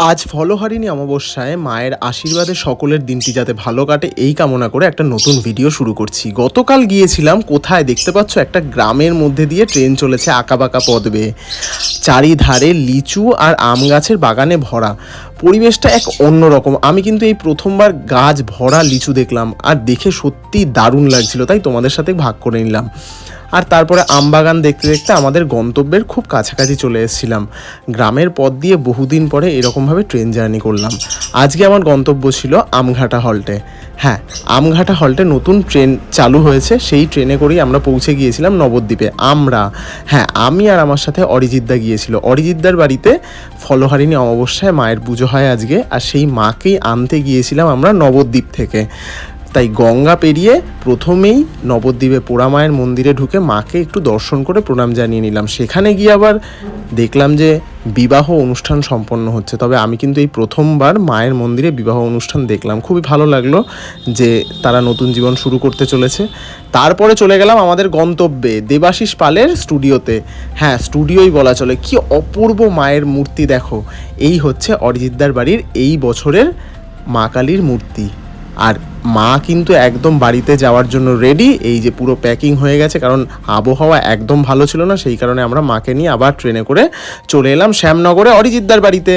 আজ ফলহারিণী অমাবস্যায় মায়ের আশীর্বাদে সকলের দিনটি যাতে ভালো কাটে এই কামনা করে একটা নতুন ভিডিও শুরু করছি। গতকাল গিয়েছিলাম কোথায় দেখতে পাচ্ছ, একটা গ্রামের মধ্যে দিয়ে ট্রেন চলেছে আঁকাবাঁকা পথ বেয়ে, চারিধারে লিচু আর আম গাছের বাগানে ভরা। পরিবেশটা এক অন্যরকম। আমি কিন্তু এই প্রথমবার গাছ ভরা লিচু দেখলাম, আর দেখে সত্যি দারুণ লাগছিল, তাই তোমাদের সাথে ভাগ করে নিলাম। আর তারপরে আমবাগান দেখতে দেখতে আমাদের গন্তব্যের খুব কাছাকাছি চলে এসেছিলাম। গ্রামের পথ দিয়ে বহুদিন পরে এরকমভাবে ট্রেন জার্নি করলাম। আজকে আমার গন্তব্য ছিল আমঘাটা হল্টে। হ্যাঁ, আমঘাটা হল্টে নতুন ট্রেন চালু হয়েছে, সেই ট্রেনে করেই আমরা পৌঁছে গিয়েছিলাম নবদ্বীপে। হ্যাঁ, আমি আর আমার সাথে অরিজিৎদা গিয়েছিল। অরিজিৎদার বাড়িতে ফলহারিণী অমাবস্যায় মায়ের পুজো হয় আজকে, আর সেই মাকেই আনতে গিয়েছিলাম আমরা নবদ্বীপ থেকে। তাই গঙ্গা পেরিয়ে প্রথমেই নবদ্বীপে পোড়া মায়ের মন্দিরে ঢুকে মাকে একটু দর্শন করে প্রণাম জানিয়ে নিলাম। সেখানে গিয়ে আবার দেখলাম যে বিবাহ অনুষ্ঠান সম্পন্ন হচ্ছে। তবে আমি কিন্তু এই প্রথমবার মায়ের মন্দিরে বিবাহ অনুষ্ঠান দেখলাম, খুবই ভালো লাগলো যে তারা নতুন জীবন শুরু করতে চলেছে। তারপরে চলে গেলাম আমাদের গন্তব্যে, দেবাশিস পালের স্টুডিওতে। হ্যাঁ, স্টুডিওই বলা চলে। কি অপূর্ব মায়ের মূর্তি দেখো! এই হচ্ছে অরিজিৎদার বাড়ির এই বছরের মা কালীর মূর্তি। আর মা কিন্তু একদম বাড়িতে যাওয়ার জন্য রেডি। এই যে পুরো প্যাকিং হয়ে গেছে, কারণ আবহাওয়া একদম ভালো ছিল না, সেই কারণে আমরা মাকে নিয়ে আবার ট্রেনে করে চলে এলাম শ্যামনগরে অরিজিৎদার বাড়িতে।